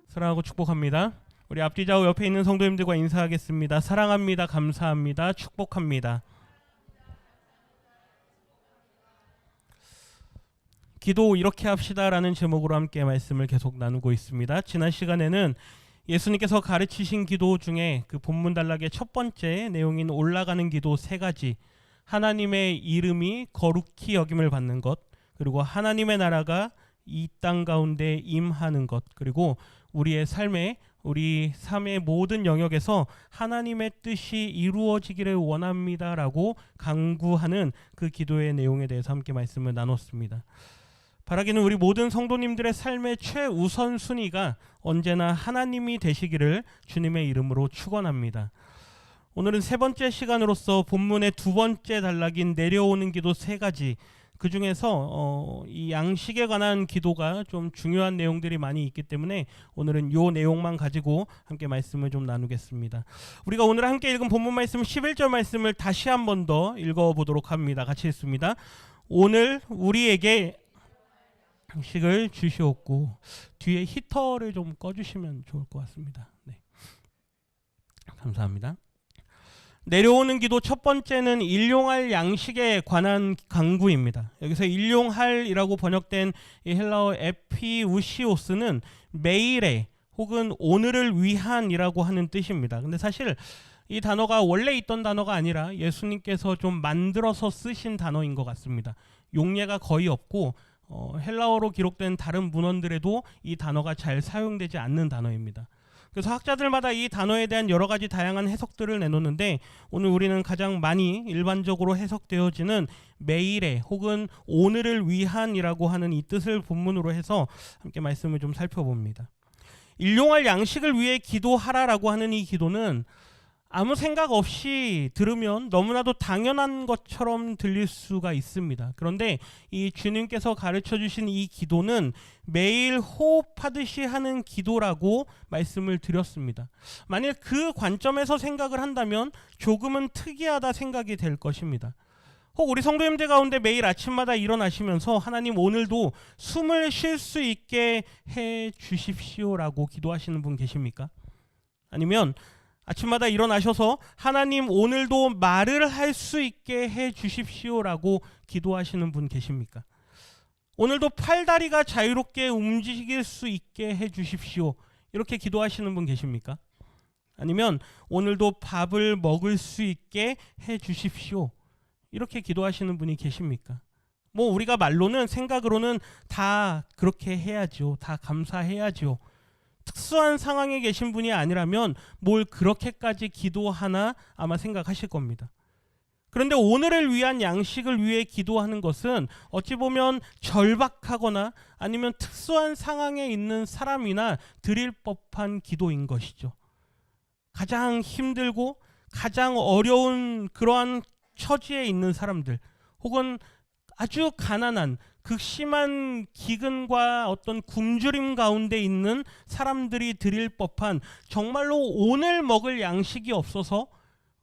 사랑하고 축복합니다. 우리 앞뒤 좌우 옆에 있는 성도님들과 인사하겠습니다. 사랑합니다. 감사합니다. 축복합니다. 기도 이렇게 합시다라는 제목으로 함께 말씀을 계속 나누고 있습니다. 지난 시간에는 예수님께서 가르치신 기도 중에 그 본문 단락의 첫 번째 내용인 올라가는 기도 세 가지, 하나님의 이름이 거룩히 여김을 받는 것, 그리고 하나님의 나라가 이 땅 가운데 임하는 것, 그리고 우리의 우리 삶의 모든 영역에서 하나님의 뜻이 이루어지기를 원합니다라고 강구하는 그 기도의 내용에 대해서 함께 말씀을 나눴습니다. 바라기는 우리 모든 성도님들의 삶의 최우선 순위가 언제나 하나님이 되시기를 주님의 이름으로 축원합니다. 오늘은 세 번째 시간으로서 본문의 두 번째 단락인 내려오는 기도 세 가지, 그 중에서 이 양식에 관한 기도가 좀 중요한 내용들이 많이 있기 때문에 오늘은 이 내용만 가지고 함께 말씀을 좀 나누겠습니다. 우리가 오늘 함께 읽은 본문 말씀 11절 말씀을 다시 한 번 더 읽어보도록 합니다. 같이 읽습니다. 오늘 우리에게 양식을 주시옵고, 뒤에 히터를 좀 꺼주시면 좋을 것 같습니다. 네. 감사합니다. 내려오는 기도 첫 번째는 일용할 양식에 관한 강구입니다. 여기서 일용할이라고 번역된 이 헬라어 에피우시오스는 매일의 혹은 오늘을 위한이라고 하는 뜻입니다. 근데 사실 이 단어가 원래 있던 단어가 아니라 예수님께서 좀 만들어서 쓰신 단어인 것 같습니다. 용례가 거의 없고 헬라어로 기록된 다른 문헌들에도 이 단어가 잘 사용되지 않는 단어입니다. 그래서 학자들마다 이 단어에 대한 여러 가지 다양한 해석들을 내놓는데, 오늘 우리는 가장 많이 일반적으로 해석되어지는 매일의 혹은 오늘을 위한이라고 하는 이 뜻을 본문으로 해서 함께 말씀을 좀 살펴봅니다. 일용할 양식을 위해 기도하라라고 하는 이 기도는 아무 생각 없이 들으면 너무나도 당연한 것처럼 들릴 수가 있습니다. 그런데 이 주님께서 가르쳐 주신 이 기도는 매일 호흡하듯이 하는 기도라고 말씀을 드렸습니다. 만일 그 관점에서 생각을 한다면 조금은 특이하다 생각이 될 것입니다. 혹 우리 성도님들 가운데 매일 아침마다 일어나시면서 하나님 오늘도 숨을 쉴 수 있게 해 주십시오라고 기도하시는 분 계십니까? 아니면 아침마다 일어나셔서 하나님 오늘도 말을 할 수 있게 해 주십시오라고 기도하시는 분 계십니까? 오늘도 팔다리가 자유롭게 움직일 수 있게 해 주십시오, 이렇게 기도하시는 분 계십니까? 아니면 오늘도 밥을 먹을 수 있게 해 주십시오, 이렇게 기도하시는 분이 계십니까? 우리가 말로는, 생각으로는 다 그렇게 해야죠, 다 감사해야죠. 특수한 상황에 계신 분이 아니라면 뭘 그렇게까지 기도하나 아마 생각하실 겁니다. 그런데 오늘을 위한 양식을 위해 기도하는 것은 어찌 보면 절박하거나 아니면 특수한 상황에 있는 사람이나 드릴 법한 기도인 것이죠. 가장 힘들고 가장 어려운 그러한 처지에 있는 사람들, 혹은 아주 가난한 극심한 기근과 어떤 굶주림 가운데 있는 사람들이 드릴 법한, 정말로 오늘 먹을 양식이 없어서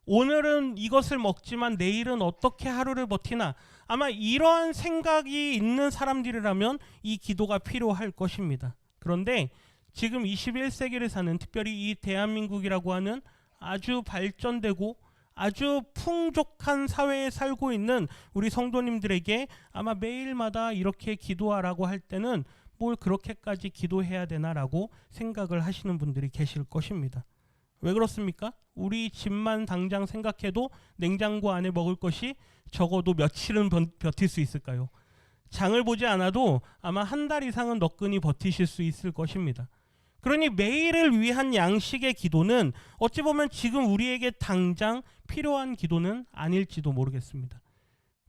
오늘은 이것을 먹지만 내일은 어떻게 하루를 버티나, 아마 이러한 생각이 있는 사람들이라면 이 기도가 필요할 것입니다. 그런데 지금 21세기를 사는, 특별히 이 대한민국이라고 하는 아주 발전되고 아주 풍족한 사회에 살고 있는 우리 성도님들에게 아마 매일마다 이렇게 기도하라고 할 때는 뭘 그렇게까지 기도해야 되나라고 생각을 하시는 분들이 계실 것입니다. 왜 그렇습니까? 우리 집만 당장 생각해도 냉장고 안에 먹을 것이 적어도 며칠은 버틸 수 있을까요? 장을 보지 않아도 아마 한 달 이상은 너끈히 버티실 수 있을 것입니다. 그러니 매일을 위한 양식의 기도는 어찌 보면 지금 우리에게 당장 필요한 기도는 아닐지도 모르겠습니다.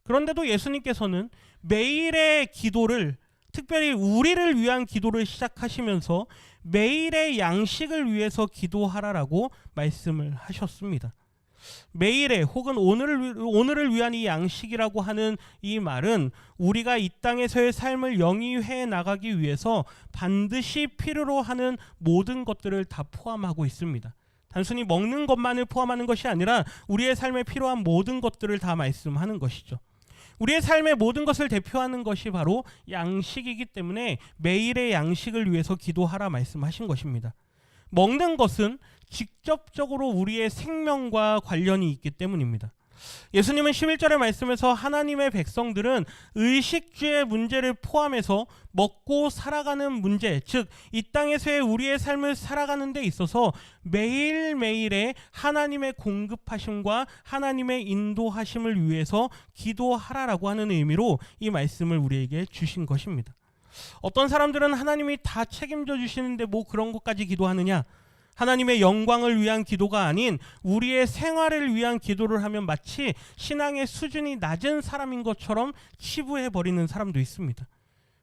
그런데도 예수님께서는 매일의 기도를, 특별히 우리를 위한 기도를 시작하시면서 매일의 양식을 위해서 기도하라라고 말씀을 하셨습니다. 매일의 혹은 오늘을 위한 이 양식이라고 하는 이 말은 우리가 이 땅에서의 삶을 영위해 나가기 위해서 반드시 필요로 하는 모든 것들을 다 포함하고 있습니다. 단순히 먹는 것만을 포함하는 것이 아니라 우리의 삶에 필요한 모든 것들을 다 말씀하는 것이죠. 우리의 삶의 모든 것을 대표하는 것이 바로 양식이기 때문에 매일의 양식을 위해서 기도하라 말씀하신 것입니다. 먹는 것은 직접적으로 우리의 생명과 관련이 있기 때문입니다. 예수님은 11절의 말씀에서 하나님의 백성들은 의식주의 문제를 포함해서 먹고 살아가는 문제, 즉 이 땅에서의 우리의 삶을 살아가는 데 있어서 매일매일의 하나님의 공급하심과 하나님의 인도하심을 위해서 기도하라라고 하는 의미로 이 말씀을 우리에게 주신 것입니다. 어떤 사람들은 하나님이 다 책임져 주시는데 뭐 그런 것까지 기도하느냐? 하나님의 영광을 위한 기도가 아닌 우리의 생활을 위한 기도를 하면 마치 신앙의 수준이 낮은 사람인 것처럼 치부해버리는 사람도 있습니다.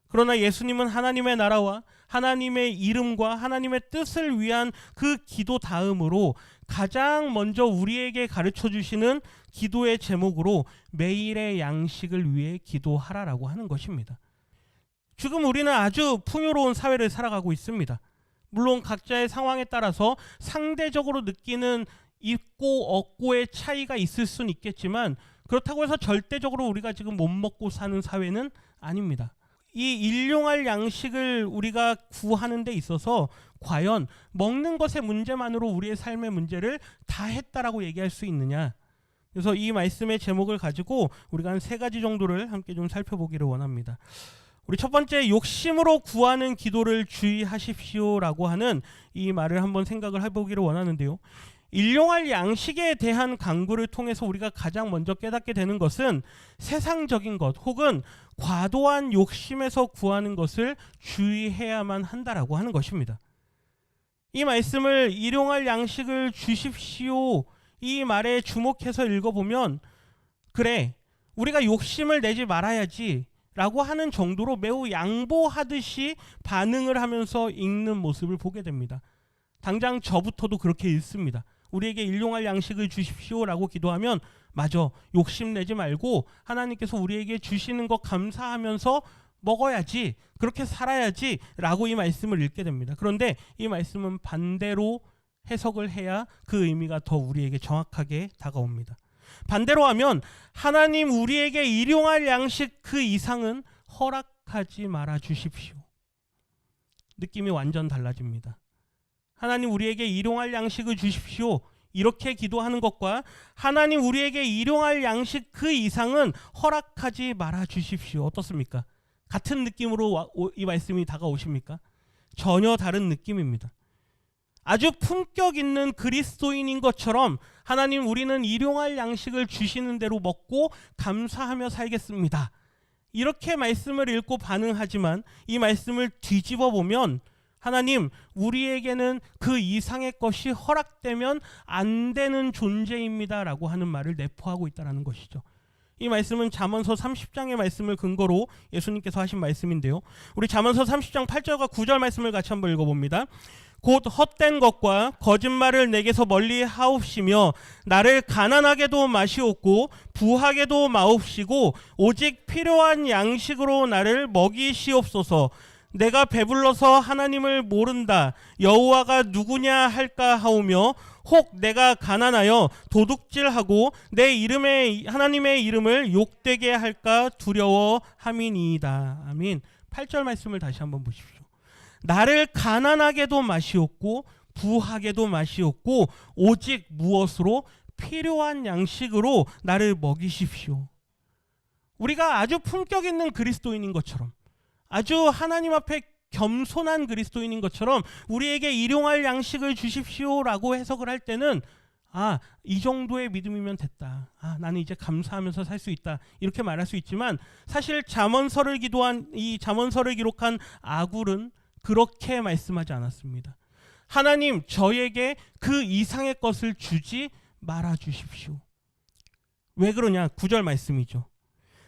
그러나 예수님은 하나님의 나라와 하나님의 이름과 하나님의 뜻을 위한 그 기도 다음으로 가장 먼저 우리에게 가르쳐 주시는 기도의 제목으로 매일의 양식을 위해 기도하라라고 하는 것입니다. 지금 우리는 아주 풍요로운 사회를 살아가고 있습니다. 물론 각자의 상황에 따라서 상대적으로 느끼는 있고 없고의 차이가 있을 수는 있겠지만 그렇다고 해서 절대적으로 우리가 지금 못 먹고 사는 사회는 아닙니다. 이 일용할 양식을 우리가 구하는 데 있어서 과연 먹는 것의 문제만으로 우리의 삶의 문제를 다 했다라고 얘기할 수 있느냐? 그래서 이 말씀의 제목을 가지고 우리가 한 3가지 정도를 함께 좀 살펴보기를 원합니다. 우리 첫 번째, 욕심으로 구하는 기도를 주의하십시오라고 하는 이 말을 한번 생각을 해보기를 원하는데요. 일용할 양식에 대한 강구를 통해서 우리가 가장 먼저 깨닫게 되는 것은 세상적인 것 혹은 과도한 욕심에서 구하는 것을 주의해야만 한다라고 하는 것입니다. 이 말씀을 일용할 양식을 주십시오 이 말에 주목해서 읽어보면 그래 우리가 욕심을 내지 말아야지 라고 하는 정도로 매우 양보하듯이 반응을 하면서 읽는 모습을 보게 됩니다. 당장 저부터도 그렇게 읽습니다. 우리에게 일용할 양식을 주십시오라고 기도하면 맞아 욕심내지 말고 하나님께서 우리에게 주시는 것 감사하면서 먹어야지 그렇게 살아야지 라고 이 말씀을 읽게 됩니다. 그런데 이 말씀은 반대로 해석을 해야 그 의미가 더 우리에게 정확하게 다가옵니다. 반대로 하면 하나님 우리에게 일용할 양식 그 이상은 허락하지 말아 주십시오. 느낌이 완전 달라집니다. 하나님 우리에게 일용할 양식을 주십시오. 이렇게 기도하는 것과 하나님 우리에게 일용할 양식 그 이상은 허락하지 말아 주십시오. 어떻습니까? 같은 느낌으로 이 말씀이 다가오십니까? 전혀 다른 느낌입니다. 아주 품격 있는 그리스도인인 것처럼 하나님 우리는 일용할 양식을 주시는 대로 먹고 감사하며 살겠습니다. 이렇게 말씀을 읽고 반응하지만 이 말씀을 뒤집어 보면 하나님 우리에게는 그 이상의 것이 허락되면 안 되는 존재입니다 라고 하는 말을 내포하고 있다는 것이죠. 이 말씀은 잠언서 30장의 말씀을 근거로 예수님께서 하신 말씀인데요. 우리 잠언서 30장 8절과 9절 말씀을 같이 한번 읽어봅니다. 곧 헛된 것과 거짓말을 내게서 멀리 하옵시며 나를 가난하게도 마시옵고 부하게도 마옵시고 오직 필요한 양식으로 나를 먹이시옵소서. 내가 배불러서 하나님을 모른다 여호와가 누구냐 할까 하오며 혹 내가 가난하여 도둑질하고 내 이름에 하나님의 이름을 욕되게 할까 두려워함이니이다. 아멘. 8절 말씀을 다시 한번 보십시오. 나를 가난하게도 마시옵고 부하게도 마시옵고 오직 무엇으로? 필요한 양식으로 나를 먹이십시오. 우리가 아주 품격 있는 그리스도인인 것처럼 아주 하나님 앞에 겸손한 그리스도인인 것처럼 우리에게 일용할 양식을 주십시오라고 해석을 할 때는 이 정도의 믿음이면 됐다. 나는 이제 감사하면서 살 수 있다. 이렇게 말할 수 있지만 사실 잠언서를 기록한 아굴은 그렇게 말씀하지 않았습니다. 하나님 저에게 그 이상의 것을 주지 말아 주십시오. 왜 그러냐? 9절 말씀이죠.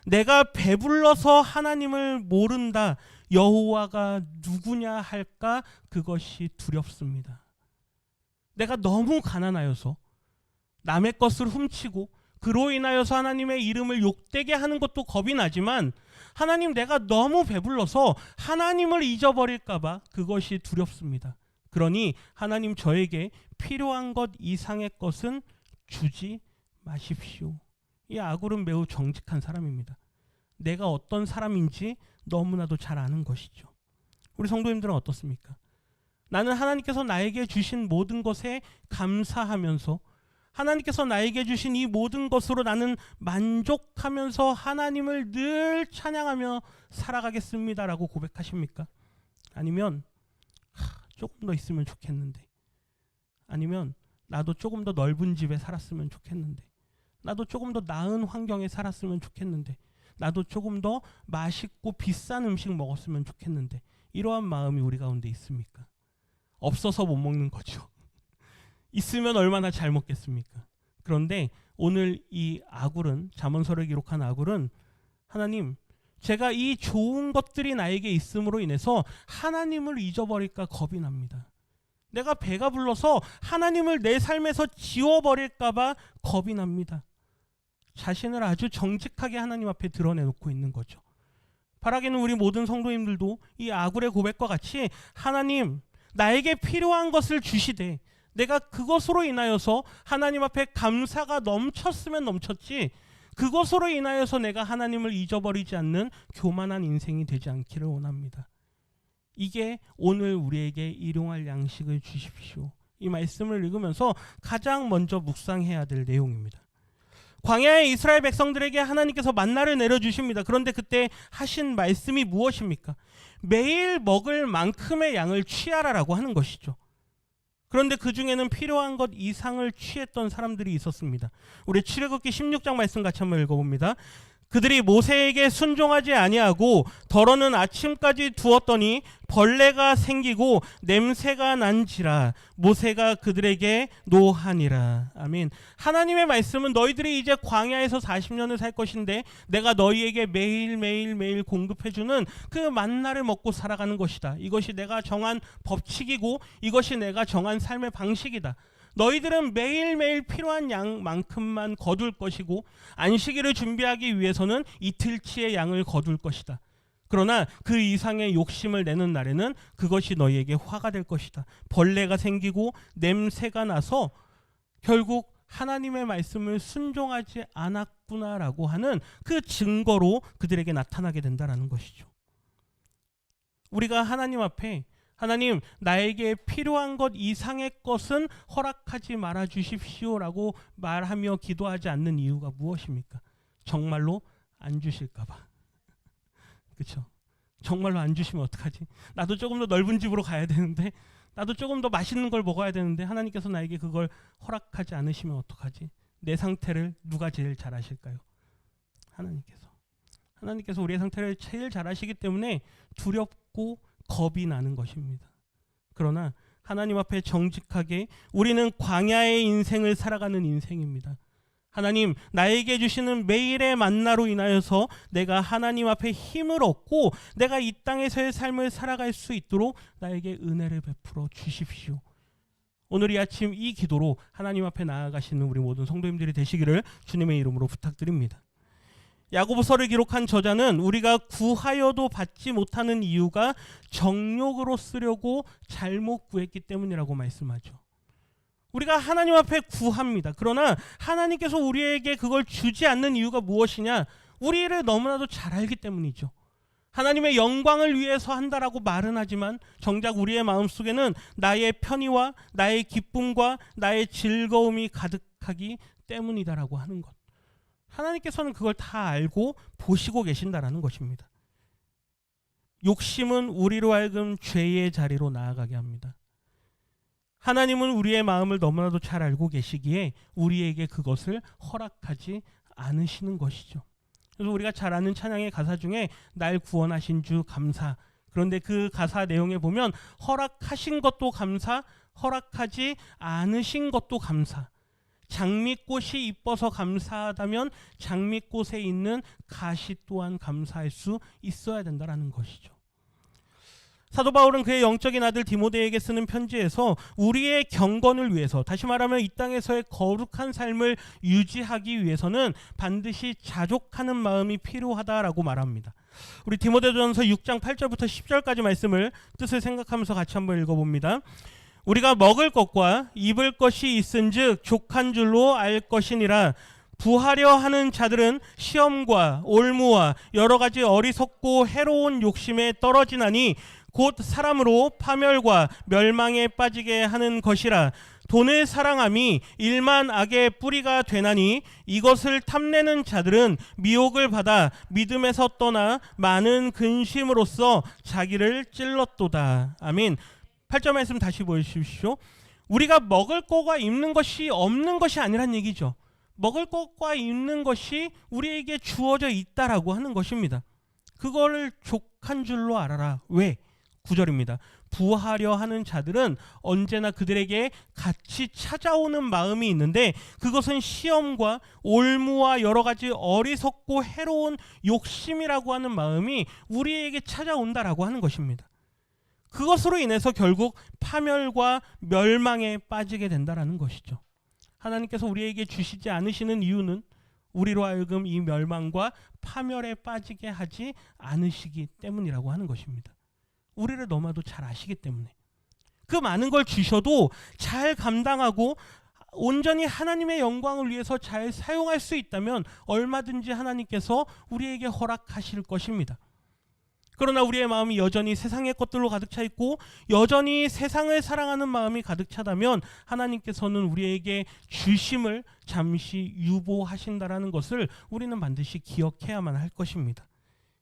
내가 배불러서 하나님을 모른다 여호와가 누구냐 할까 그것이 두렵습니다. 내가 너무 가난하여서 남의 것을 훔치고 그로 인하여서 하나님의 이름을 욕되게 하는 것도 겁이 나지만 하나님 내가 너무 배불러서 하나님을 잊어버릴까 봐 그것이 두렵습니다. 그러니 하나님 저에게 필요한 것 이상의 것은 주지 마십시오. 이 아굴은 매우 정직한 사람입니다. 내가 어떤 사람인지 너무나도 잘 아는 것이죠. 우리 성도님들은 어떻습니까? 나는 하나님께서 나에게 주신 모든 것에 감사하면서 하나님께서 나에게 주신 이 모든 것으로 나는 만족하면서 하나님을 늘 찬양하며 살아가겠습니다라고 고백하십니까? 아니면 조금 더 있으면 좋겠는데, 아니면 나도 조금 더 넓은 집에 살았으면 좋겠는데, 나도 조금 더 나은 환경에 살았으면 좋겠는데, 나도 조금 더 맛있고 비싼 음식 먹었으면 좋겠는데, 이러한 마음이 우리 가운데 있습니까? 없어서 못 먹는 거죠. 있으면 얼마나 잘 먹겠습니까? 그런데 오늘 이 아굴은, 잠언서를 기록한 아굴은, 하나님, 제가 이 좋은 것들이 나에게 있음으로 인해서 하나님을 잊어버릴까 겁이 납니다. 내가 배가 불러서 하나님을 내 삶에서 지워버릴까 봐 겁이 납니다. 자신을 아주 정직하게 하나님 앞에 드러내놓고 있는 거죠. 바라기는 우리 모든 성도님들도 이 아굴의 고백과 같이 하나님, 나에게 필요한 것을 주시되 내가 그것으로 인하여서 하나님 앞에 감사가 넘쳤으면 넘쳤지, 그것으로 인하여서 내가 하나님을 잊어버리지 않는 교만한 인생이 되지 않기를 원합니다. 이게 오늘 우리에게 일용할 양식을 주십시오. 이 말씀을 읽으면서 가장 먼저 묵상해야 될 내용입니다. 광야의 이스라엘 백성들에게 하나님께서 만나를 내려주십니다. 그런데 그때 하신 말씀이 무엇입니까? 매일 먹을 만큼의 양을 취하라라고 하는 것이죠. 그런데 그 중에는 필요한 것 이상을 취했던 사람들이 있었습니다. 우리 출애굽기 16장 말씀 같이 한번 읽어봅니다. 그들이 모세에게 순종하지 아니하고 덜어는 아침까지 두었더니 벌레가 생기고 냄새가 난지라 모세가 그들에게 노하니라. 아멘. 하나님의 말씀은 너희들이 이제 광야에서 40년을 살 것인데 내가 너희에게 매일매일 공급해주는 그 만나를 먹고 살아가는 것이다. 이것이 내가 정한 법칙이고 이것이 내가 정한 삶의 방식이다. 너희들은 매일매일 필요한 양만큼만 거둘 것이고 안식일을 준비하기 위해서는 이틀치의 양을 거둘 것이다. 그러나 그 이상의 욕심을 내는 날에는 그것이 너희에게 화가 될 것이다. 벌레가 생기고 냄새가 나서 결국 하나님의 말씀을 순종하지 않았구나라고 하는 그 증거로 그들에게 나타나게 된다는 것이죠. 우리가 하나님 앞에 하나님, 나에게 필요한 것 이상의 것은 허락하지 말아 주십시오라고 말하며 기도하지 않는 이유가 무엇입니까? 정말로 안 주실까 봐. 그렇죠? 정말로 안 주시면 어떡하지? 나도 조금 더 넓은 집으로 가야 되는데, 나도 조금 더 맛있는 걸 먹어야 되는데 하나님께서 나에게 그걸 허락하지 않으시면 어떡하지? 내 상태를 누가 제일 잘 아실까요? 하나님께서 우리의 상태를 제일 잘 아시기 때문에 두렵고 겁이 나는 것입니다. 그러나 하나님 앞에 정직하게 우리는 광야의 인생을 살아가는 인생입니다. 하나님, 나에게 주시는 매일의 만나로 인하여서 내가 하나님 앞에 힘을 얻고 내가 이 땅에서의 삶을 살아갈 수 있도록 나에게 은혜를 베풀어 주십시오. 오늘 이 아침 이 기도로 하나님 앞에 나아가시는 우리 모든 성도님들이 되시기를 주님의 이름으로 부탁드립니다. 야고보서를 기록한 저자는 우리가 구하여도 받지 못하는 이유가 정욕으로 쓰려고 잘못 구했기 때문이라고 말씀하죠. 우리가 하나님 앞에 구합니다. 그러나 하나님께서 우리에게 그걸 주지 않는 이유가 무엇이냐? 우리를 너무나도 잘 알기 때문이죠. 하나님의 영광을 위해서 한다라고 말은 하지만 정작 우리의 마음속에는 나의 편의와 나의 기쁨과 나의 즐거움이 가득하기 때문이다라고 하는 것. 하나님께서는 그걸 다 알고 보시고 계신다라는 것입니다. 욕심은 우리로 하여금 죄의 자리로 나아가게 합니다. 하나님은 우리의 마음을 너무나도 잘 알고 계시기에 우리에게 그것을 허락하지 않으시는 것이죠. 그래서 우리가 잘 아는 찬양의 가사 중에 날 구원하신 주 감사, 그런데 그 가사 내용에 보면 허락하신 것도 감사, 허락하지 않으신 것도 감사, 장미꽃이 이뻐서 감사하다면 장미꽃에 있는 가시 또한 감사할 수 있어야 된다는 것이죠. 사도 바울은 그의 영적인 아들 디모데에게 쓰는 편지에서 우리의 경건을 위해서, 다시 말하면 이 땅에서의 거룩한 삶을 유지하기 위해서는 반드시 자족하는 마음이 필요하다라고 말합니다. 우리 디모데전서 6장 8절부터 10절까지 말씀을 뜻을 생각하면서 같이 한번 읽어봅니다. 우리가 먹을 것과 입을 것이 있은즉 족한 줄로 알 것이니라. 부하려 하는 자들은 시험과 올무와 여러 가지 어리석고 해로운 욕심에 떨어지나니 곧 사람으로 파멸과 멸망에 빠지게 하는 것이라. 돈을 사랑함이 일만 악의 뿌리가 되나니 이것을 탐내는 자들은 미혹을 받아 믿음에서 떠나 많은 근심으로써 자기를 찔렀도다. 아멘. 8절 말씀 다시 보여주십시오. 우리가 먹을 것과 입는 것이 없는 것이 아니란 얘기죠. 먹을 것과 입는 것이 우리에게 주어져 있다라고 하는 것입니다. 그거를 족한 줄로 알아라. 왜? 9절입니다. 부하려 하는 자들은 언제나 그들에게 같이 찾아오는 마음이 있는데 그것은 시험과 올무와 여러 가지 어리석고 해로운 욕심이라고 하는 마음이 우리에게 찾아온다라고 하는 것입니다. 그것으로 인해서 결국 파멸과 멸망에 빠지게 된다라는 것이죠. 하나님께서 우리에게 주시지 않으시는 이유는 우리로 하여금 이 멸망과 파멸에 빠지게 하지 않으시기 때문이라고 하는 것입니다. 우리를 너무나도 잘 아시기 때문에 그 많은 걸 주셔도 잘 감당하고 온전히 하나님의 영광을 위해서 잘 사용할 수 있다면 얼마든지 하나님께서 우리에게 허락하실 것입니다. 그러나 우리의 마음이 여전히 세상의 것들로 가득 차 있고 여전히 세상을 사랑하는 마음이 가득 차다면 하나님께서는 우리에게 주심을 잠시 유보하신다라는 것을 우리는 반드시 기억해야만 할 것입니다.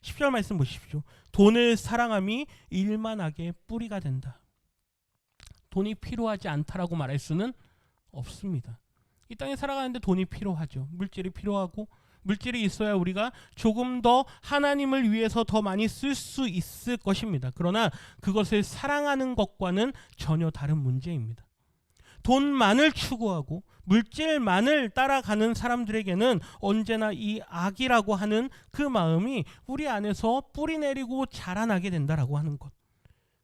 10절 말씀 보십시오. 돈을 사랑함이 일만하게 뿌리가 된다. 돈이 필요하지 않다라고 말할 수는 없습니다. 이 땅에 살아가는데 돈이 필요하죠. 물질이 필요하고 물질이 있어야 우리가 조금 더 하나님을 위해서 더 많이 쓸 수 있을 것입니다. 그러나 그것을 사랑하는 것과는 전혀 다른 문제입니다. 돈만을 추구하고 물질만을 따라가는 사람들에게는 언제나 이 악이라고 하는 그 마음이 우리 안에서 뿌리내리고 자라나게 된다라고 하는 것.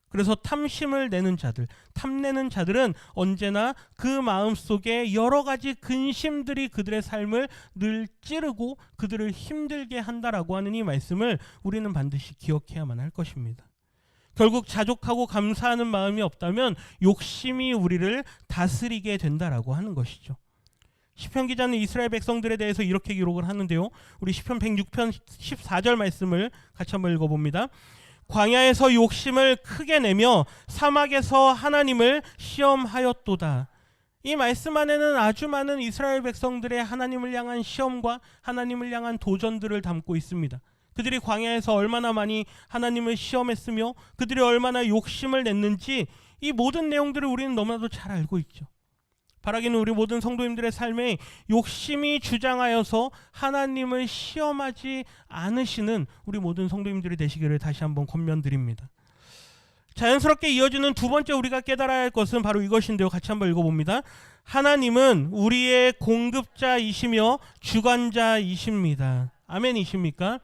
그래서 탐심을 내는 자들, 탐내는 자들은 언제나 그 마음 속에 여러 가지 근심들이 그들의 삶을 늘 찌르고 그들을 힘들게 한다라고 하는 이 말씀을 우리는 반드시 기억해야만 할 것입니다. 결국 자족하고 감사하는 마음이 없다면 욕심이 우리를 다스리게 된다라고 하는 것이죠. 시편 기자는 이스라엘 백성들에 대해서 이렇게 기록을 하는데요. 우리 시편 106편 14절 말씀을 같이 한번 읽어봅니다. 광야에서 욕심을 크게 내며 사막에서 하나님을 시험하였도다. 이 말씀 안에는 아주 많은 이스라엘 백성들의 하나님을 향한 시험과 하나님을 향한 도전들을 담고 있습니다. 그들이 광야에서 얼마나 많이 하나님을 시험했으며 그들이 얼마나 욕심을 냈는지 이 모든 내용들을 우리는 너무나도 잘 알고 있죠. 바라기는 우리 모든 성도님들의 삶에 욕심이 주장하여서 하나님을 시험하지 않으시는 우리 모든 성도님들이 되시기를 다시 한번 권면드립니다. 자연스럽게 이어지는 두 번째 우리가 깨달아야 할 것은 바로 이것인데요. 같이 한번 읽어봅니다. 하나님은 우리의 공급자이시며 주관자이십니다. 아멘이십니까?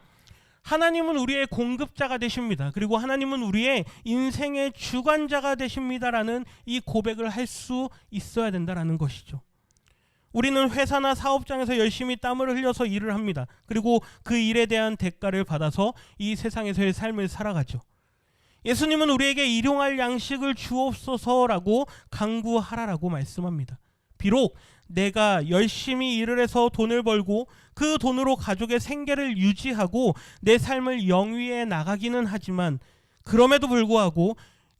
하나님은 우리의 공급자가 되십니다. 그리고 하나님은 우리의 인생의 주관자가 되십니다라는 이 고백을 할 수 있어야 된다라는 것이죠. 우리는 회사나 사업장에서 열심히 땀을 흘려서 일을 합니다. 그리고 그 일에 대한 대가를 받아서 이 세상에서의 삶을 살아가죠. 예수님은 우리에게 일용할 양식을 주옵소서라고 간구하라라고 말씀합니다. 비록 내가 열심히 일을 해서 돈을 벌고 그 돈으로 가족의 생계를 유지하고 내 삶을 영위해 나가기는 하지만 그럼에도 불구하고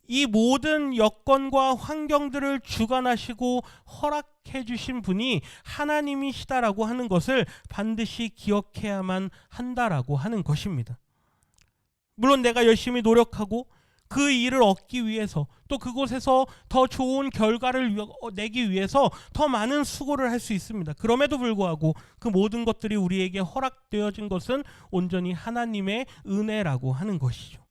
이 모든 여건과 환경들을 주관하시고 허락해 주신 분이 하나님이시다라고 하는 것을 반드시 기억해야만 한다라고 하는 것입니다. 물론 내가 열심히 노력하고 그 일을 얻기 위해서 또 그곳에서 더 좋은 결과를 내기 위해서 더 많은 수고를 할 수 있습니다. 그럼에도 불구하고 그 모든 것들이 우리에게 허락되어진 것은 온전히 하나님의 은혜라고 하는 것이죠.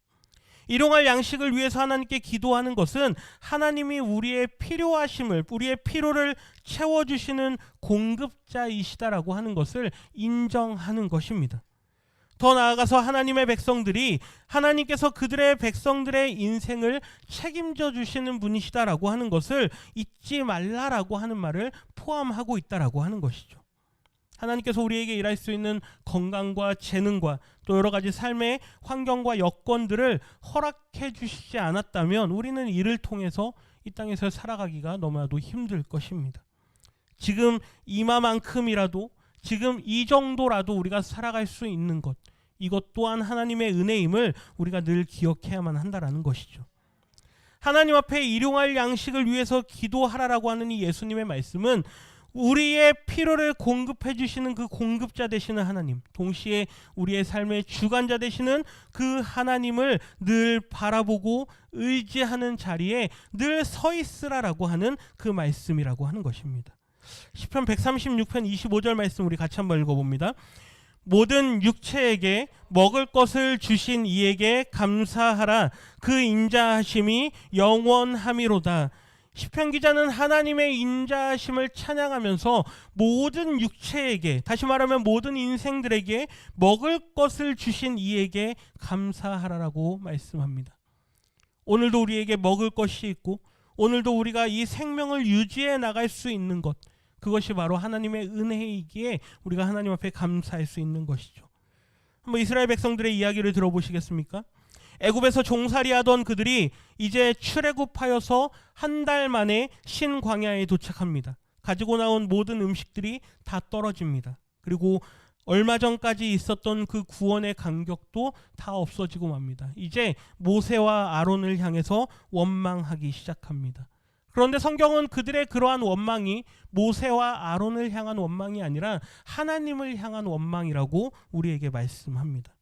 일용할 양식을 위해서 하나님께 기도하는 것은 하나님이 우리의 필요하심을, 우리의 필요를 채워주시는 공급자이시다라고 하는 것을 인정하는 것입니다. 더 나아가서 하나님의 백성들이 하나님께서 그들의 백성들의 인생을 책임져 주시는 분이시다라고 하는 것을 잊지 말라라고 하는 말을 포함하고 있다라고 하는 것이죠. 하나님께서 우리에게 일할 수 있는 건강과 재능과 또 여러 가지 삶의 환경과 여건들을 허락해 주시지 않았다면 우리는 이를 통해서 이 땅에서 살아가기가 너무나도 힘들 것입니다. 지금 이마만큼이라도 지금 이 정도라도 우리가 살아갈 수 있는 것, 이것 또한 하나님의 은혜임을 우리가 늘 기억해야만 한다라는 것이죠. 하나님 앞에 일용할 양식을 위해서 기도하라라고 하는 이 예수님의 말씀은 우리의 필요를 공급해 주시는 그 공급자 되시는 하나님, 동시에 우리의 삶의 주관자 되시는 그 하나님을 늘 바라보고 의지하는 자리에 늘 서 있으라라고 하는 그 말씀이라고 하는 것입니다. 시편 136편 25절 말씀 우리 같이 한번 읽어봅니다. 모든 육체에게 먹을 것을 주신 이에게 감사하라. 그 인자하심이 영원함이로다. 시편 기자는 하나님의 인자하심을 찬양하면서 모든 육체에게, 다시 말하면 모든 인생들에게 먹을 것을 주신 이에게 감사하라라고 말씀합니다. 오늘도 우리에게 먹을 것이 있고 오늘도 우리가 이 생명을 유지해 나갈 수 있는 것, 그것이 바로 하나님의 은혜이기에 우리가 하나님 앞에 감사할 수 있는 것이죠. 한번 이스라엘 백성들의 이야기를 들어보시겠습니까? 애굽에서 종살이하던 그들이 이제 출애굽하여서 한 달 만에 신광야에 도착합니다. 가지고 나온 모든 음식들이 다 떨어집니다. 그리고 얼마 전까지 있었던 그 구원의 간격도 다 없어지고 맙니다. 이제 모세와 아론을 향해서 원망하기 시작합니다. 그런데 성경은 그들의 그러한 원망이 모세와 아론을 향한 원망이 아니라 하나님을 향한 원망이라고 우리에게 말씀합니다.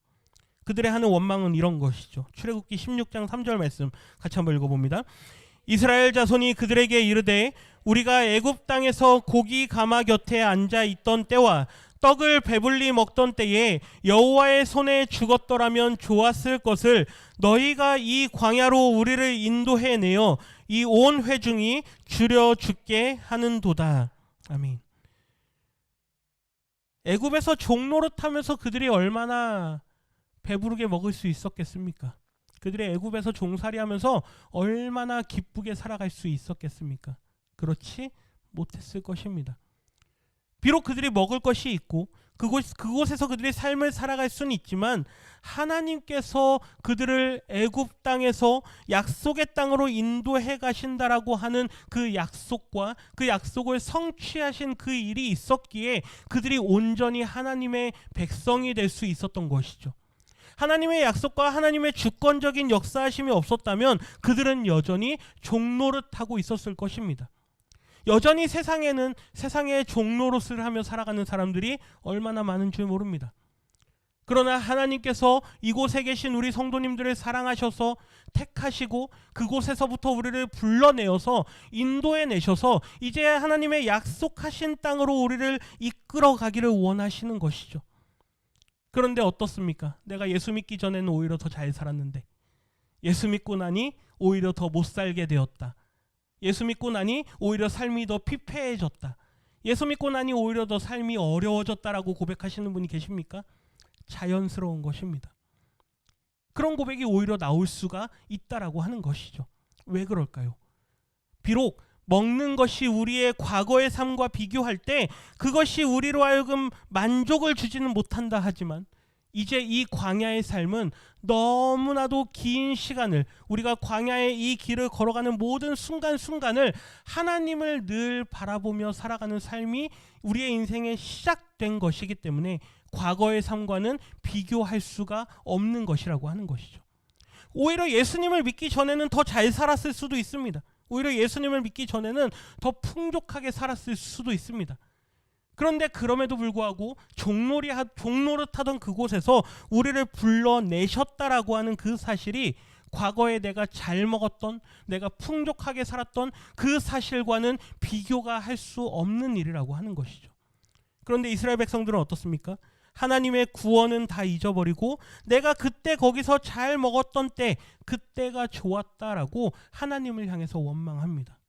그들의 하는 원망은 이런 것이죠. 출애굽기 16장 3절 말씀 같이 한번 읽어봅니다. 이스라엘 자손이 그들에게 이르되 우리가 애굽 땅에서 고기 가마 곁에 앉아 있던 때와 떡을 배불리 먹던 때에 여호와의 손에 죽었더라면 좋았을 것을 너희가 이 광야로 우리를 인도해 내어 이 온 회중이 줄여 죽게 하는도다. 아멘. 애굽에서 종노릇하면서 그들이 얼마나 배부르게 먹을 수 있었겠습니까? 그들의 애굽에서 종살이하면서 얼마나 기쁘게 살아갈 수 있었겠습니까? 그렇지 못했을 것입니다. 비록 그들이 먹을 것이 있고 그곳에서 그들의 삶을 살아갈 수는 있지만 하나님께서 그들을 애굽 땅에서 약속의 땅으로 인도해 가신다라고 하는 그 약속과 그 약속을 성취하신 그 일이 있었기에 그들이 온전히 하나님의 백성이 될 수 있었던 것이죠. 하나님의 약속과 하나님의 주권적인 역사하심이 없었다면 그들은 여전히 종노릇하고 있었을 것입니다. 여전히 세상에 종노릇을 하며 살아가는 사람들이 얼마나 많은 줄 모릅니다. 그러나 하나님께서 이곳에 계신 우리 성도님들을 사랑하셔서 택하시고 그곳에서부터 우리를 불러내어서 인도해 내셔서 이제 하나님의 약속하신 땅으로 우리를 이끌어 가기를 원하시는 것이죠. 그런데 어떻습니까? 내가 예수 믿기 전에는 오히려 더 잘 살았는데 예수 믿고 나니 오히려 더 못 살게 되었다. 예수 믿고 나니 오히려 삶이 더 피폐해졌다. 예수 믿고 나니 오히려 더 삶이 어려워졌다라고 고백하시는 분이 계십니까? 자연스러운 것입니다. 그런 고백이 오히려 나올 수가 있다라고 하는 것이죠. 왜 그럴까요? 비록 먹는 것이 우리의 과거의 삶과 비교할 때 그것이 우리로 하여금 만족을 주지는 못한다 하지만 이제 이 광야의 삶은 너무나도 긴 시간을 우리가 광야의 이 길을 걸어가는 모든 순간순간을 하나님을 늘 바라보며 살아가는 삶이 우리의 인생에 시작된 것이기 때문에 과거의 삶과는 비교할 수가 없는 것이라고 하는 것이죠. 오히려 예수님을 믿기 전에는 더 잘 살았을 수도 있습니다. 오히려 예수님을 믿기 전에는 더 풍족하게 살았을 수도 있습니다. 그런데 그럼에도 불구하고 종노릇하던 그곳에서 우리를 불러내셨다라고 하는 그 사실이 과거에 내가 잘 먹었던, 내가 풍족하게 살았던 그 사실과는 비교가 할 수 없는 일이라고 하는 것이죠. 그런데 이스라엘 백성들은 어떻습니까? 하나님의 구원은 다 잊어버리고 내가 그때 거기서 잘 먹었던 때, 그때가 좋았다라고 하나님을 향해서 원망합니다.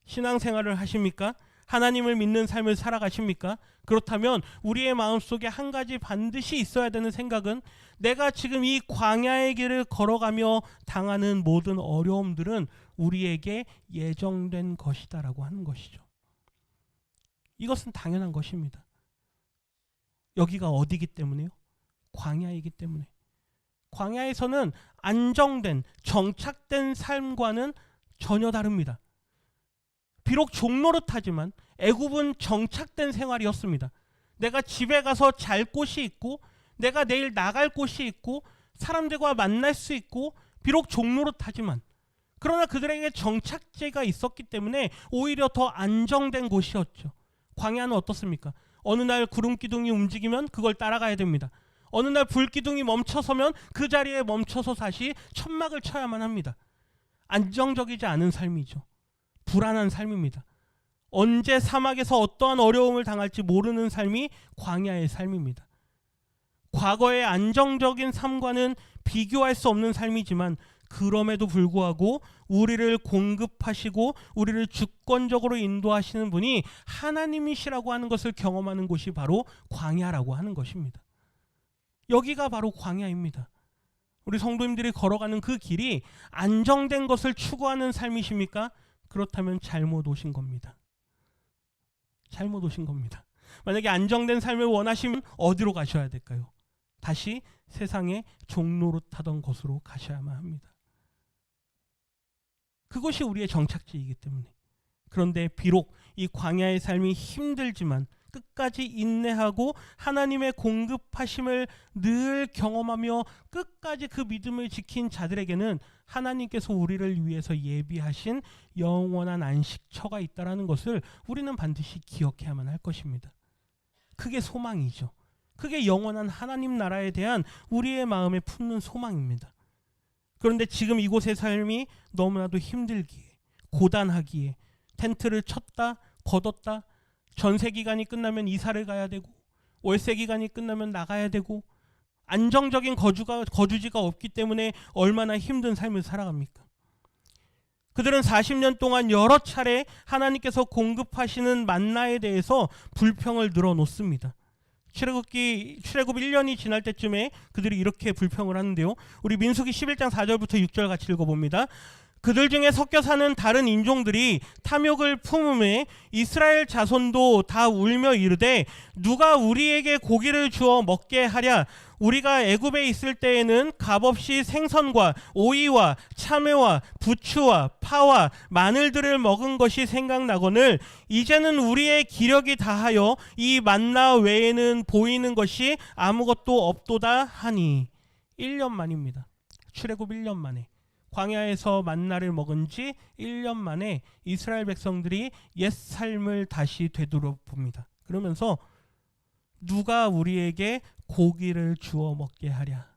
신앙생활을 하십니까? 하나님을 믿는 삶을 살아가십니까? 그렇다면 우리의 마음속에 한 가지 반드시 있어야 되는 생각은 내가 지금 이 광야의 길을 걸어가며 당하는 모든 어려움들은 우리에게 예정된 것이다라고 하는 것이죠. 이것은 당연한 것입니다. 여기가 어디기 때문에요? 광야이기 때문에. 광야에서는 안정된, 정착된 삶과는 전혀 다릅니다. 비록 종노릇하지만 애굽은 정착된 생활이었습니다. 내가 집에 가서 잘 곳이 있고 내가 내일 나갈 곳이 있고 사람들과 만날 수 있고 비록 종노릇하지만 그러나 그들에게 정착지가 있었기 때문에 오히려 더 안정된 곳이었죠. 광야는 어떻습니까? 어느 날 구름 기둥이 움직이면 그걸 따라가야 됩니다. 어느 날 불 기둥이 멈춰서면 그 자리에 멈춰서 다시 천막을 쳐야만 합니다. 안정적이지 않은 삶이죠. 불안한 삶입니다. 언제 사막에서 어떠한 어려움을 당할지 모르는 삶이 광야의 삶입니다. 과거의 안정적인 삶과는 비교할 수 없는 삶이지만 그럼에도 불구하고 우리를 공급하시고 우리를 주권적으로 인도하시는 분이 하나님이시라고 하는 것을 경험하는 곳이 바로 광야라고 하는 것입니다. 여기가 바로 광야입니다. 우리 성도님들이 걸어가는 그 길이 안정된 것을 추구하는 삶이십니까? 그렇다면 잘못 오신 겁니다. 잘못 오신 겁니다. 만약에 안정된 삶을 원하시면 어디로 가셔야 될까요? 다시 세상의 종노릇하던 곳으로 가셔야만 합니다. 그것이 우리의 정착지이기 때문에. 그런데 비록 이 광야의 삶이 힘들지만 끝까지 인내하고 하나님의 공급하심을 늘 경험하며 끝까지 그 믿음을 지킨 자들에게는 하나님께서 우리를 위해서 예비하신 영원한 안식처가 있다는 것을 우리는 반드시 기억해야만 할 것입니다. 그게 소망이죠. 그게 영원한 하나님 나라에 대한 우리의 마음에 품는 소망입니다. 그런데 지금 이곳의 삶이 너무나도 힘들기에, 고단하기에 텐트를 쳤다 걷었다, 전세 기간이 끝나면 이사를 가야 되고 월세 기간이 끝나면 나가야 되고 안정적인 거주지가 없기 때문에 얼마나 힘든 삶을 살아갑니까? 그들은 40년 동안 여러 차례 하나님께서 공급하시는 만나에 대해서 불평을 늘어놓습니다. 출애굽 1년이 지날 때쯤에 그들이 이렇게 불평을 하는데요. 우리 민수기 11장 4절부터 6절 같이 읽어봅니다. 그들 중에 섞여 사는 다른 인종들이 탐욕을 품음에 이스라엘 자손도 다 울며 이르되 누가 우리에게 고기를 주어 먹게 하랴. 우리가 애굽에 있을 때에는 값없이 생선과 오이와 참외와 부추와 파와 마늘들을 먹은 것이 생각나거늘 이제는 우리의 기력이 다하여 이 만나 외에는 보이는 것이 아무것도 없도다 하니. 1년 만입니다. 출애굽 1년 만에 광야에서 만나를 먹은 지 1년 만에 이스라엘 백성들이 옛 삶을 다시 되돌아봅니다. 그러면서 누가 우리에게 고기를 주어 먹게 하랴.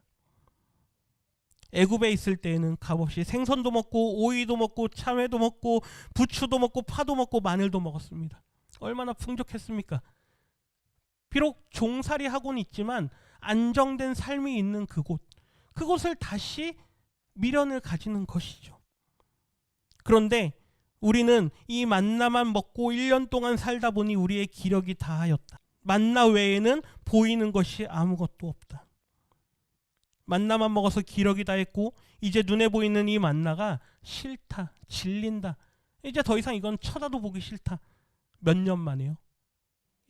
애굽에 있을 때에는 값없이 생선도 먹고 오이도 먹고 참외도 먹고 부추도 먹고 파도 먹고 마늘도 먹었습니다. 얼마나 풍족했습니까? 비록 종살이 하고는 있지만 안정된 삶이 있는 그곳을 다시 미련을 가지는 것이죠. 그런데 우리는 이 만나만 먹고 1년 동안 살다 보니 우리의 기력이 다하였다. 만나 외에는 보이는 것이 아무것도 없다. 만나만 먹어서 기력이 다했고 이제 눈에 보이는 이 만나가 싫다, 질린다. 이제 더 이상 이건 쳐다도 보기 싫다. 몇 년 만에요?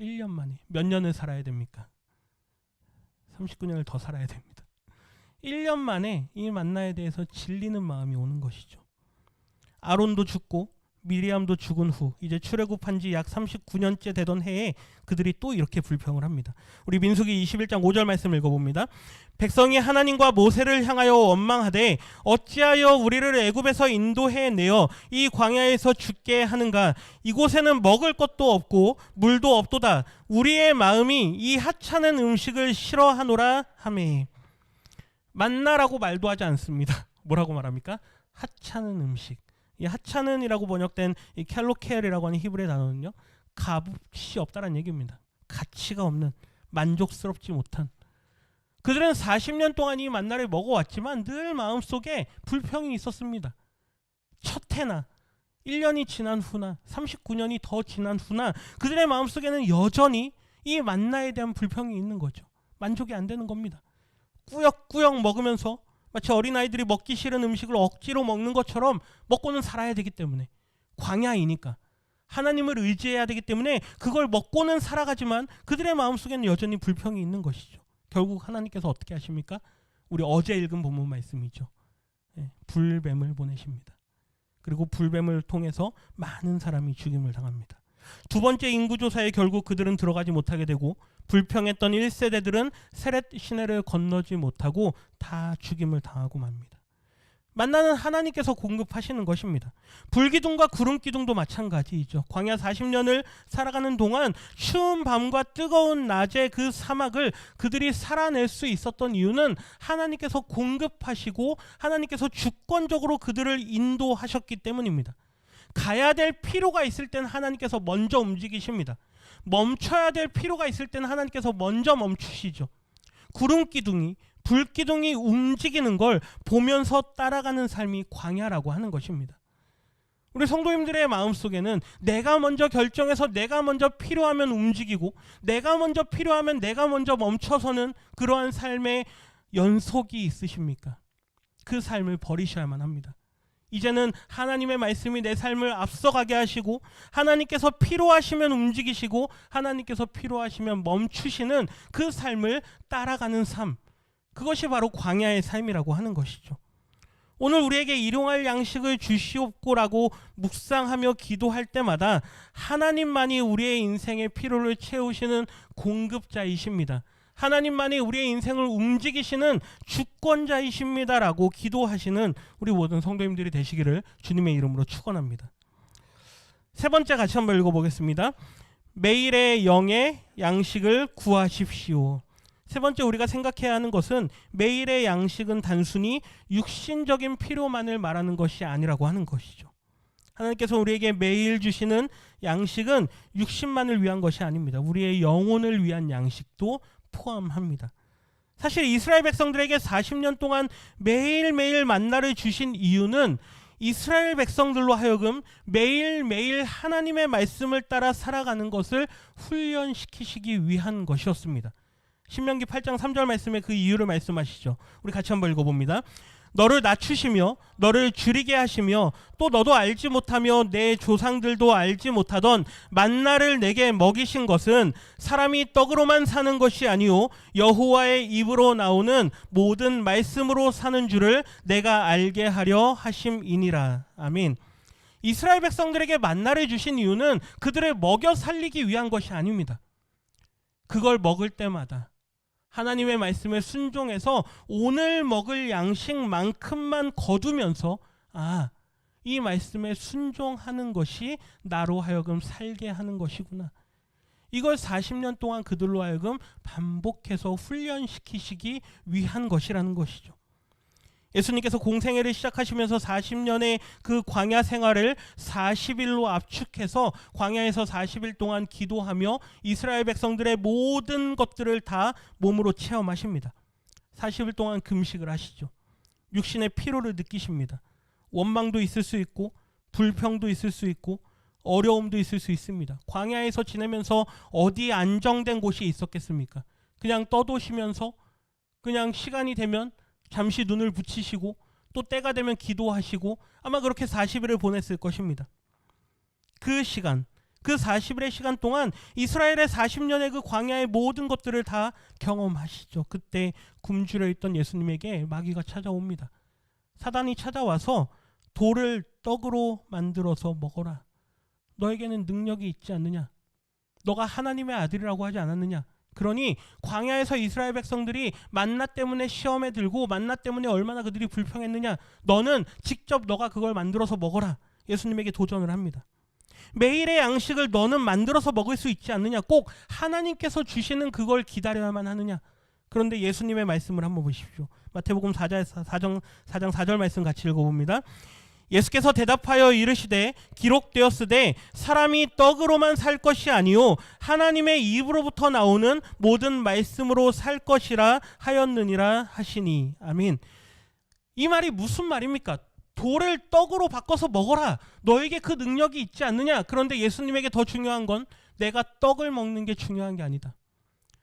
1년 만에. 몇 년을 살아야 됩니까? 39년을 더 살아야 됩니다. 1년 만에 이 만나에 대해서 질리는 마음이 오는 것이죠. 아론도 죽고 미리암도 죽은 후 이제 출애굽한 지 약 39년째 되던 해에 그들이 또 이렇게 불평을 합니다. 우리 민수기 21장 5절 말씀 읽어봅니다. 백성이 하나님과 모세를 향하여 원망하되 어찌하여 우리를 애굽에서 인도해 내어 이 광야에서 죽게 하는가. 이곳에는 먹을 것도 없고 물도 없도다. 우리의 마음이 이 하찮은 음식을 싫어하노라 하매. 만나라고 말도 하지 않습니다. 뭐라고 말합니까? 하찮은 음식. 이 하찮은이라고 번역된 이 켈로켈이라고 하는 히브리 단어는요, 값이 없다는 얘기입니다. 가치가 없는, 만족스럽지 못한. 그들은 40년 동안 이 만나를 먹어왔지만 늘 마음속에 불평이 있었습니다. 첫 해나 1년이 지난 후나 39년이 더 지난 후나 그들의 마음속에는 여전히 이 만나에 대한 불평이 있는 거죠. 만족이 안 되는 겁니다. 꾸역꾸역 먹으면서 마치 어린아이들이 먹기 싫은 음식을 억지로 먹는 것처럼 먹고는 살아야 되기 때문에, 광야이니까 하나님을 의지해야 되기 때문에 그걸 먹고는 살아가지만 그들의 마음속에는 여전히 불평이 있는 것이죠. 결국 하나님께서 어떻게 하십니까? 우리 어제 읽은 본문 말씀이죠. 불뱀을 보내십니다. 그리고 불뱀을 통해서 많은 사람이 죽임을 당합니다. 두 번째 인구조사에 결국 그들은 들어가지 못하게 되고 불평했던 1세대들은 세렛 시내를 건너지 못하고 다 죽임을 당하고 맙니다. 만나는 하나님께서 공급하시는 것입니다. 불기둥과 구름기둥도 마찬가지이죠. 광야 40년을 살아가는 동안 추운 밤과 뜨거운 낮의 그 사막을 그들이 살아낼 수 있었던 이유는 하나님께서 공급하시고 하나님께서 주권적으로 그들을 인도하셨기 때문입니다. 가야 될 필요가 있을 때는 하나님께서 먼저 움직이십니다. 멈춰야 될 필요가 있을 때는 하나님께서 먼저 멈추시죠. 구름기둥이 불기둥이 움직이는 걸 보면서 따라가는 삶이 광야라고 하는 것입니다. 우리 성도님들의 마음속에는 내가 먼저 결정해서 내가 먼저 필요하면 움직이고 내가 먼저 필요하면 내가 먼저 멈춰서는 그러한 삶의 연속이 있으십니까? 그 삶을 버리셔야만 합니다. 이제는 하나님의 말씀이 내 삶을 앞서가게 하시고 하나님께서 필요하시면 움직이시고 하나님께서 필요하시면 멈추시는 그 삶을 따라가는 삶, 그것이 바로 광야의 삶이라고 하는 것이죠. 오늘 우리에게 일용할 양식을 주시옵고라고 묵상하며 기도할 때마다 하나님만이 우리의 인생의 필요를 채우시는 공급자이십니다. 하나님만이 우리의 인생을 움직이시는 주권자이십니다라고 기도하시는 우리 모든 성도님들이 되시기를 주님의 이름으로 축원합니다. 세 번째 같이 한번 읽어보겠습니다. 매일의 영의 양식을 구하십시오. 세 번째 우리가 생각해야 하는 것은 매일의 양식은 단순히 육신적인 필요만을 말하는 것이 아니라고 하는 것이죠. 하나님께서 우리에게 매일 주시는 양식은 육신만을 위한 것이 아닙니다. 우리의 영혼을 위한 양식도 포함합니다. 사실 이스라엘 백성들에게 40년 동안 매일매일 만나를 주신 이유는 이스라엘 백성들로 하여금 매일매일 하나님의 말씀을 따라 살아가는 것을 훈련시키시기 위한 것이었습니다. 신명기 8장 3절 말씀에 그 이유를 말씀하시죠. 우리 같이 한번 읽어봅니다. 너를 낮추시며 너를 줄이게 하시며 또 너도 알지 못하며 내 조상들도 알지 못하던 만나를 내게 먹이신 것은 사람이 떡으로만 사는 것이 아니요 여호와의 입으로 나오는 모든 말씀으로 사는 줄을 내가 알게 하려 하심이니라. 아멘. 이스라엘 백성들에게 만나를 주신 이유는 그들을 먹여 살리기 위한 것이 아닙니다. 그걸 먹을 때마다 하나님의 말씀에 순종해서 오늘 먹을 양식만큼만 거두면서 이 말씀에 순종하는 것이 나로 하여금 살게 하는 것이구나. 이걸 40년 동안 그들로 하여금 반복해서 훈련시키시기 위한 것이라는 것이죠. 예수님께서 공생애를 시작하시면서 40년의 그 광야 생활을 40일로 압축해서 광야에서 40일 동안 기도하며 이스라엘 백성들의 모든 것들을 다 몸으로 체험하십니다. 40일 동안 금식을 하시죠. 육신의 피로를 느끼십니다. 원망도 있을 수 있고 불평도 있을 수 있고 어려움도 있을 수 있습니다. 광야에서 지내면서 어디 안정된 곳이 있었겠습니까? 그냥 떠도시면서 그냥 시간이 되면 잠시 눈을 붙이시고 또 때가 되면 기도하시고 아마 그렇게 40일을 보냈을 것입니다. 그 시간, 그 40일의 시간 동안 이스라엘의 40년의 그 광야의 모든 것들을 다 경험하시죠. 그때 굶주려 있던 예수님에게 마귀가 찾아옵니다. 사단이 찾아와서 돌을 떡으로 만들어서 먹어라. 너에게는 능력이 있지 않느냐? 너가 하나님의 아들이라고 하지 않았느냐? 그러니 광야에서 이스라엘 백성들이 만나 때문에 시험에 들고 만나 때문에 얼마나 그들이 불평했느냐, 너는 직접 너가 그걸 만들어서 먹어라. 예수님에게 도전을 합니다. 매일의 양식을 너는 만들어서 먹을 수 있지 않느냐, 꼭 하나님께서 주시는 그걸 기다려야만 하느냐. 그런데 예수님의 말씀을 한번 보십시오. 마태복음 4장 4절 말씀 같이 읽어봅니다. 예수께서 대답하여 이르시되 기록되었으되 사람이 떡으로만 살 것이 아니요 하나님의 입으로부터 나오는 모든 말씀으로 살 것이라 하였느니라 하시니. 아멘. 이 말이 무슨 말입니까? 돌을 떡으로 바꿔서 먹어라. 너에게 그 능력이 있지 않느냐? 그런데 예수님에게 더 중요한 건 내가 떡을 먹는 게 중요한 게 아니다.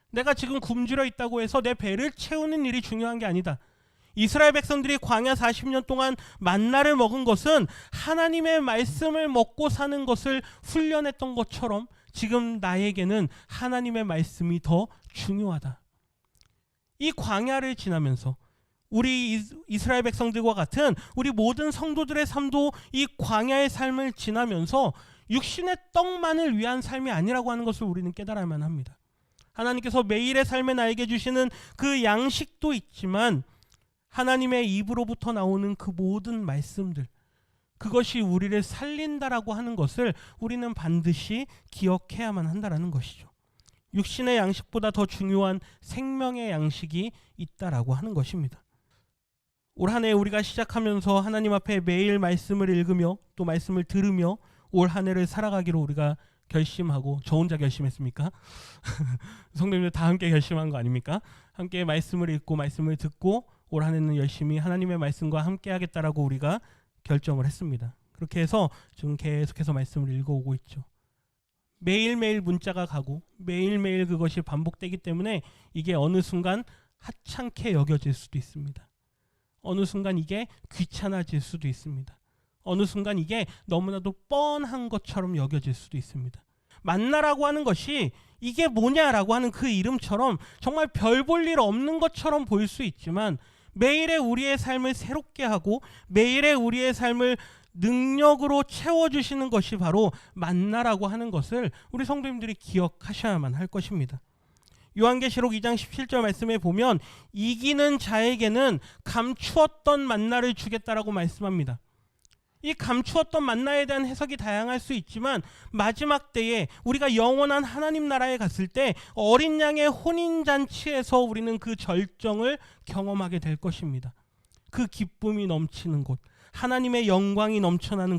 내가 지금 굶주려 있다고 해서 내 배를 채우는 일이 중요한 게 아니다. 이스라엘 백성들이 광야 40년 동안 만나를 먹은 것은 하나님의 말씀을 먹고 사는 것을 훈련했던 것처럼 지금 나에게는 하나님의 말씀이 더 중요하다. 이 광야를 지나면서 우리 이스라엘 백성들과 같은 우리 모든 성도들의 삶도 이 광야의 삶을 지나면서 육신의 떡만을 위한 삶이 아니라고 하는 것을 우리는 깨달아야만 합니다. 하나님께서 매일의 삶에 나에게 주시는 그 양식도 있지만 하나님의 입으로부터 나오는 그 모든 말씀들, 그것이 우리를 살린다라고 하는 것을 우리는 반드시 기억해야만 한다라는 것이죠. 육신의 양식보다 더 중요한 생명의 양식이 있다라고 하는 것입니다. 올 한 해 우리가 시작하면서 하나님 앞에 매일 말씀을 읽으며 또 말씀을 들으며 올 한 해를 살아가기로 우리가 결심하고, 저 혼자 결심했습니까? 성도님들 다 함께 결심한 거 아닙니까? 함께 말씀을 읽고 말씀을 듣고 올 한 해는 열심히 하나님의 말씀과 함께 하겠다라고 우리가 결정을 했습니다. 그렇게 해서 지금 계속해서 말씀을 읽어오고 있죠. 매일매일 문자가 가고 매일매일 그것이 반복되기 때문에 이게 어느 순간 하찮게 여겨질 수도 있습니다. 어느 순간 이게 귀찮아질 수도 있습니다. 어느 순간 이게 너무나도 뻔한 것처럼 여겨질 수도 있습니다. 만나라고 하는 것이 이게 뭐냐라고 하는 그 이름처럼 정말 별 볼 일 없는 것처럼 보일 수 있지만 매일의 우리의 삶을 새롭게 하고 매일의 우리의 삶을 능력으로 채워주시는 것이 바로 만나라고 하는 것을 우리 성도님들이 기억하셔야만 할 것입니다. 요한계시록 2장 17절 말씀에 보면 이기는 자에게는 감추었던 만나를 주겠다라고 말씀합니다. 이 감추었던 만나에 대한 해석이 다양할 수 있지만 마지막 때에 우리가 영원한 하나님 나라에 갔을 때 어린 양의 혼인잔치에서 우리는 그 절정을 경험하게 될 것입니다. 그 기쁨이 넘치는 곳, 하나님의 영광이 넘쳐나는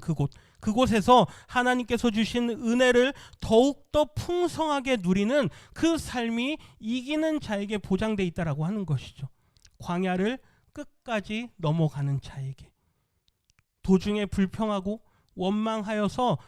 그곳에서 하나님께서 주신 은혜를 더욱더 풍성하게 누리는 그 삶이 이기는 자에게 보장되어 있다라고 하는 것이죠. 광야를 끝까지 넘어가는 자에게. 도중에 불평하고 원망하여서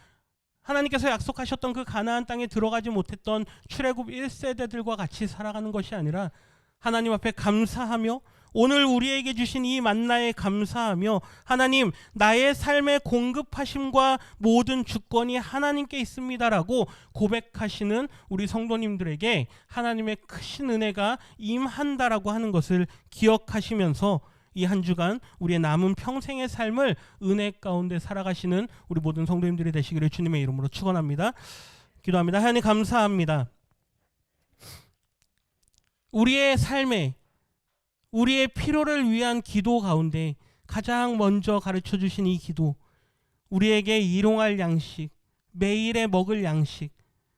하나님께서 약속하셨던 그 가나안 땅에 들어가지 못했던 출애굽 1세대들과 같이 살아가는 것이 아니라 하나님 앞에 감사하며 오늘 우리에게 주신 이 만나에 감사하며 하나님 나의 삶의 공급하심과 모든 주권이 하나님께 있습니다라고 고백하시는 우리 성도님들에게 하나님의 크신 은혜가 임한다라고 하는 것을 기억하시면서 이 한 주간 우리의 남은 평생의 삶을 은혜 가운데 살아가시는 우리 모든 성도님들이 되시기를 주님의 이름으로 축원합니다. 기도합니다. 하나님 감사합니다. 우리의 삶에 우리의 필요를 위한 기도 가운데 가장 먼저 가르쳐 주신 이 기도, 우리에게 일용할 양식, 매일에 먹을 양식,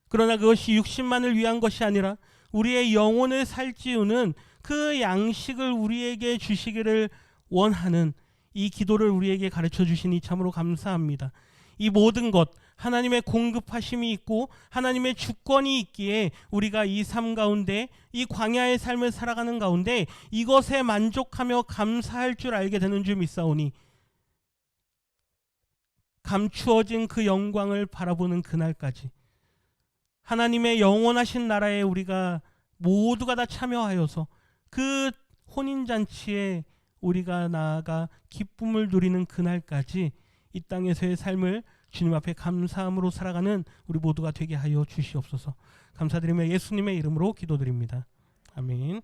그러나 그것이 육신만을 위한 것이 아니라 우리의 영혼을 살찌우는 그 양식을 우리에게 주시기를 원하는 이 기도를 우리에게 가르쳐 주시니 참으로 감사합니다. 이 모든 것 하나님의 공급하심이 있고 하나님의 주권이 있기에 우리가 이 삶 가운데 이 광야의 삶을 살아가는 가운데 이것에 만족하며 감사할 줄 알게 되는 줄 믿사오니 감추어진 그 영광을 바라보는 그날까지 하나님의 영원하신 나라에 우리가 모두가 다 참여하여서 그 혼인잔치에 우리가 나아가 기쁨을 누리는 그날까지 이 땅에서의 삶을 주님 앞에 감사함으로 살아가는 우리 모두가 되게 하여 주시옵소서. 감사드리며 예수님의 이름으로 기도드립니다. 아멘.